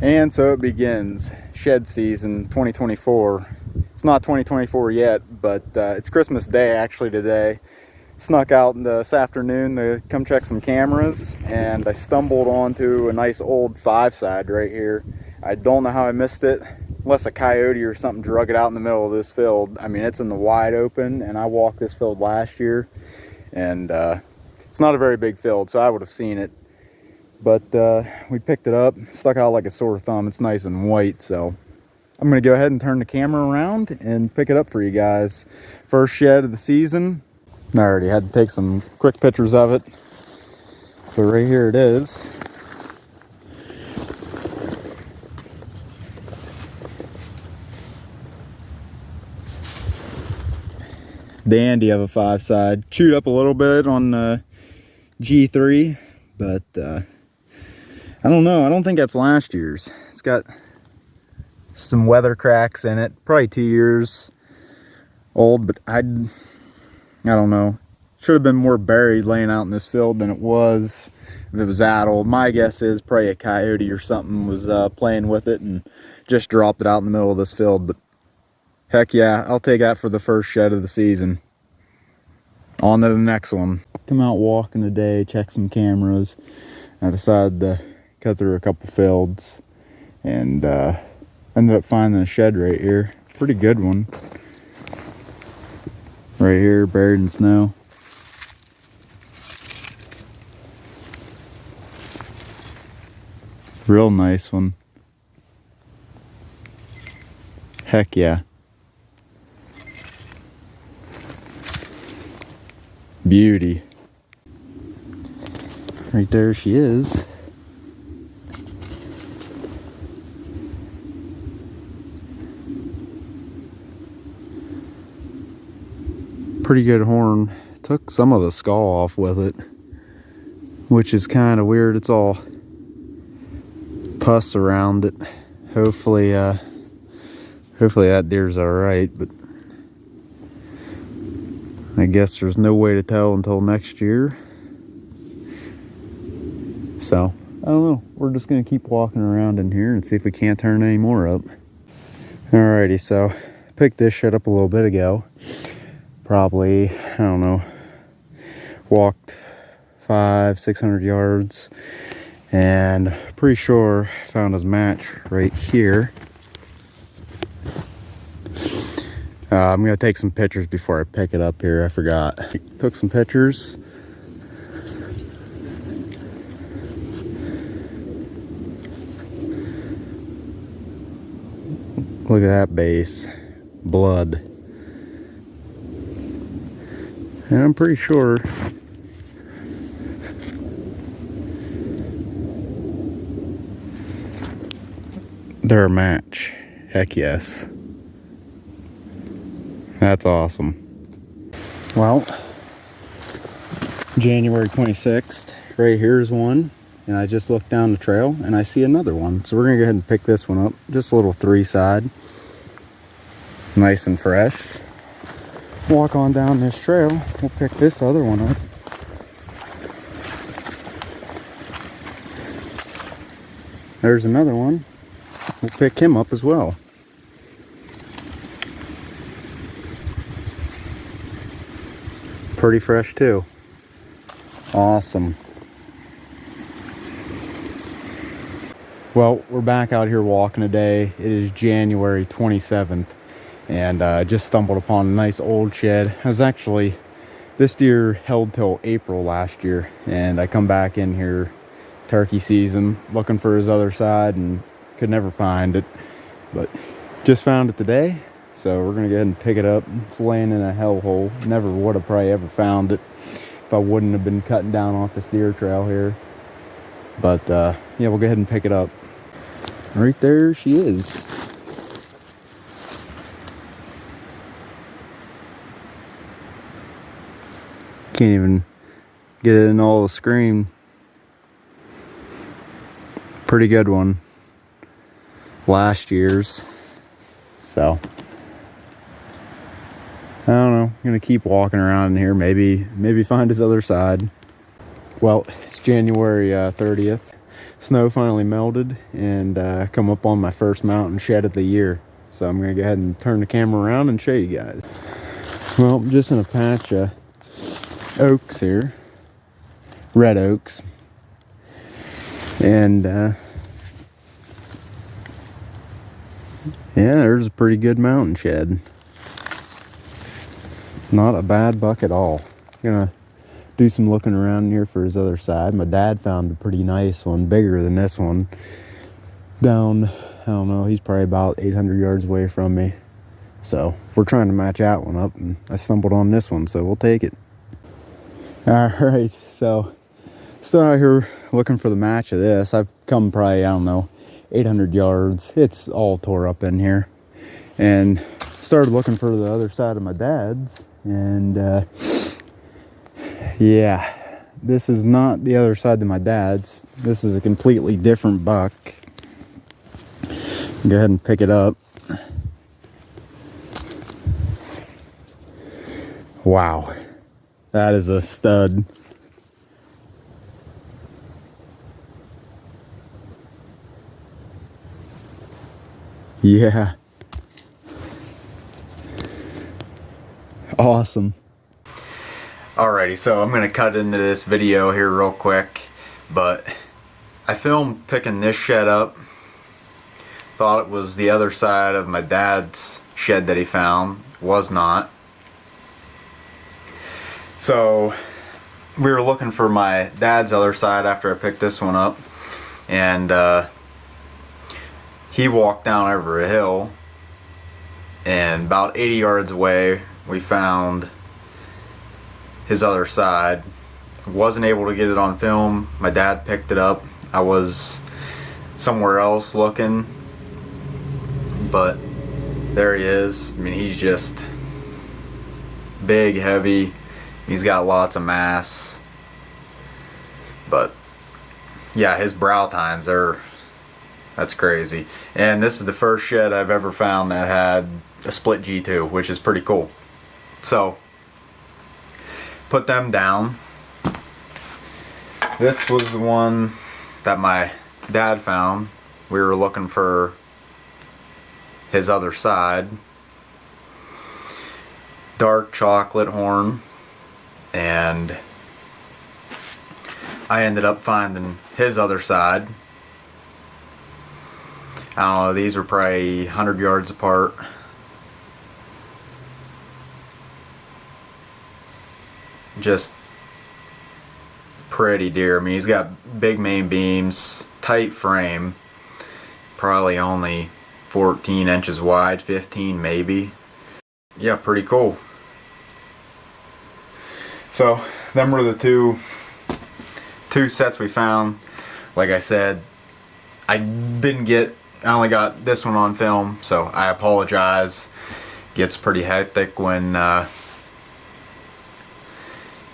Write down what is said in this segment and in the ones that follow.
And so it begins, shed season 2024. It's not 2024 yet, but it's Christmas Day actually today. Snuck out this afternoon to come check some cameras, and I stumbled onto a nice old 5-side right here. I don't know how I missed it, unless a coyote or something drug it out in the middle of this field. I mean, it's in the wide open, and I walked this field last year, and it's not a very big field, so I would have seen it. But we picked it up, stuck out like a sore thumb. It's nice and white, so I'm gonna go ahead and turn the camera around and pick it up for you guys. First shed of the season. I already had to take some quick pictures of it, but right here it is. Dandy of a 5-side. Chewed up a little bit on G3, but I don't know. I don't think that's last year's. It's got some weather cracks in it. Probably 2 years old, but I don't know. Should have been more buried laying out in this field than it was if it was that old. My guess is probably a coyote or something was playing with it and just dropped it out in the middle of this field. But heck yeah, I'll take that for the first shed of the season. On to the next one. Come out walking today, check some cameras. I decided to cut through a couple fields and ended up finding a shed right here. Pretty good one. Right here, buried in snow. Real nice one. Heck yeah. Beauty. Right there she is. Pretty good horn. Took some of the skull off with it, which is kind of weird. It's all pus around it. Hopefully that deer's all right, but I guess there's no way to tell until next year. So I don't know. We're just gonna keep walking around in here and see if we can't turn any more up. Alrighty, so picked this shit up a little bit ago. Probably, I don't know, walked 500-600 yards, and pretty sure found his match right here. I'm gonna take some pictures before I pick it up here. I forgot. Took some pictures. Look at that base, blood. And I'm pretty sure they're a match. Heck yes. That's awesome. Well, January 26th, right here's one. And I just looked down the trail and I see another one. So we're gonna go ahead and pick this one up. Just a little 3-side. Nice and fresh. Walk on down this trail. We'll pick this other one up. There's another one. We'll pick him up as well. Pretty fresh too. Awesome. Well, we're back out here walking today. It is January 27th, and I just stumbled upon a nice old shed. This deer held till April last year, and I come back in here turkey season looking for his other side and could never find it, but just found it today. So we're gonna go ahead and pick it up. It's laying in a hellhole. Never would have probably ever found it if I wouldn't have been cutting down off this deer trail here. But yeah, we'll go ahead and pick it up. Right there she is. Can't even get it in all the screen. Pretty good one. Last year's. So I don't know. I'm gonna keep walking around in here. Maybe find his other side. Well, it's January 30th. snow finally melted and come up on my first mountain shed of the year. So I'm gonna go ahead and turn the camera around and show you guys. Well, I'm just in a patch of oaks here, red oaks, and yeah, there's a pretty good mountain shed. Not a bad buck at all. Gonna do some looking around here for his other side. My dad found a pretty nice one, bigger than this one, down, I don't know, he's probably about 800 yards away from me. So we're trying to match that one up, and I stumbled on this one, so we'll take it. All right, so still out here looking for the match of this. I've come probably, I don't know, 800 yards. It's all tore up in here, and started looking for the other side of my dad's, and yeah, this is not the other side of my dad's. This is a completely different buck. Go ahead and pick it up. Wow, that is a stud. Yeah. Awesome. Alrighty, so I'm gonna cut into this video here real quick, but I filmed picking this shed up. Thought it was the other side of my dad's shed that he found. Was not. So we were looking for my dad's other side after I picked this one up, and he walked down over a hill, and about 80 yards away we found his other side. Wasn't able to get it on film. My dad picked it up. I was somewhere else looking, but there he is. I mean, he's just big, heavy. He's got lots of mass, but yeah, his brow tines are, that's crazy. And this is the first shed I've ever found that had a split G2, which is pretty cool. So put them down. This was the one that my dad found. We were looking for his other side. Dark chocolate horn. And I ended up finding his other side. I don't know, these are probably 100 yards apart. Just pretty deer. I mean, he's got big main beams, tight frame, probably only 14 inches wide, 15 maybe. Yeah, pretty cool. So them were the two sets we found. Like I said, I only got this one on film, so I apologize. Gets pretty hectic when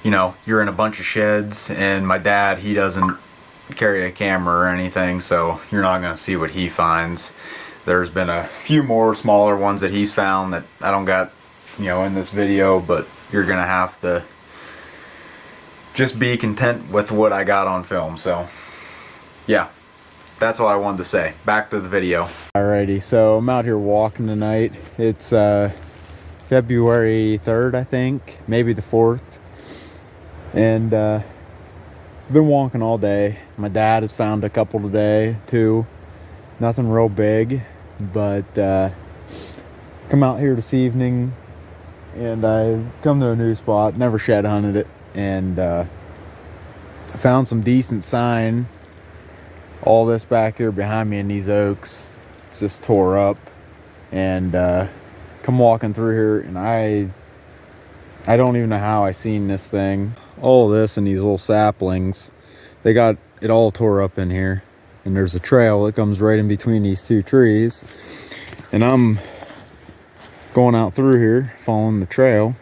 you know, you're in a bunch of sheds, and my dad, he doesn't carry a camera or anything, so you're not gonna see what he finds. There's been a few more smaller ones that he's found that I don't got, you know, in this video, but you're gonna have to just be content with what I got on film. So yeah, that's all I wanted to say. Back to the video. Alrighty, so I'm out here walking tonight. It's February 3rd, I think, maybe the 4th, and I've been walking all day. My dad has found a couple today too. Nothing real big, but come out here this evening, and I come to a new spot. Never shed hunted it, and I found some decent sign. All this back here behind me in these oaks, it's just tore up, and come walking through here, and I don't even know how I seen this thing. All this and these little saplings, they got it all tore up in here, and there's a trail that comes right in between these two trees, and I'm going out through here following the trail.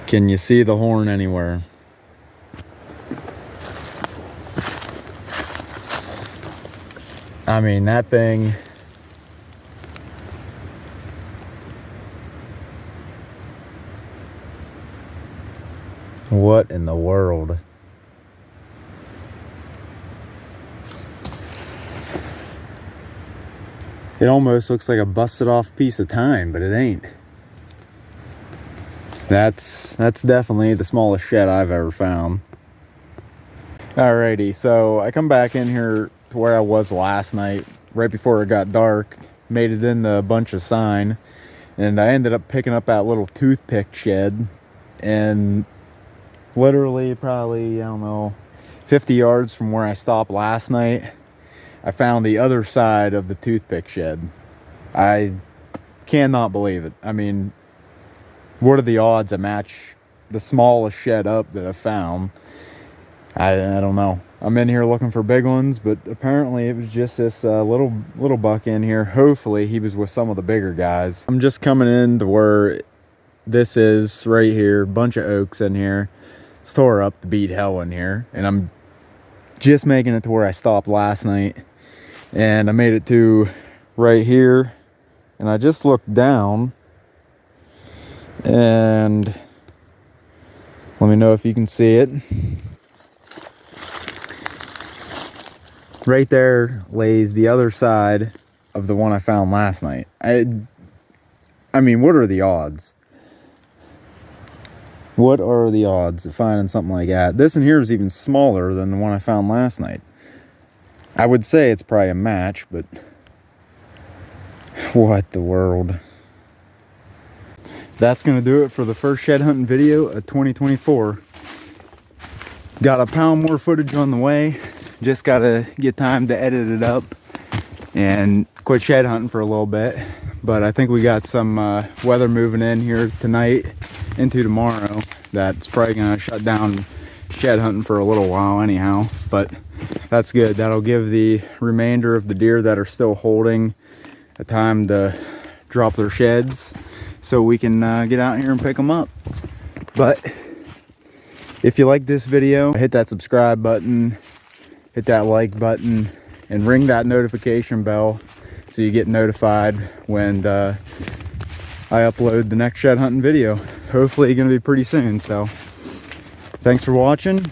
Can you see the horn anywhere? I mean, that thing, what in the world? It almost looks like a busted off piece of tine, but it ain't. That's definitely the smallest shed I've ever found. Alrighty, so I come back in here to where I was last night, right before it got dark. Made it in the bunch of sign, and I ended up picking up that little toothpick shed, and literally probably, I don't know, 50 yards from where I stopped last night, I found the other side of the toothpick shed. I cannot believe it. I mean, what are the odds I match the smallest shed up that I've found? I don't know. I'm in here looking for big ones, but apparently it was just this little buck in here. Hopefully he was with some of the bigger guys. I'm just coming in to where this is right here. Bunch of oaks in here. It's tore up to beat hell in here, and I'm just making it to where I stopped last night, and I made it to right here, and I just looked down, and let me know if you can see it. Right there lays the other side of the one I found last night. I mean, what are the odds? What are the odds of finding something like that? This in here is even smaller than the one I found last night. I would say it's probably a match, but what the world. That's going to do it for the first shed hunting video of 2024. Got a pound more footage on the way. Just got to get time to edit it up and quit shed hunting for a little bit. But I think we got some weather moving in here tonight into tomorrow. That's probably going to shut down shed hunting for a little while anyhow. But that's good. That'll give the remainder of the deer that are still holding a time to drop their sheds, so we can get out here and pick them up. But if you like this video, hit that subscribe button, hit that like button, and ring that notification bell so you get notified when I upload the next shed hunting video. Hopefully going to be pretty soon. So thanks for watching.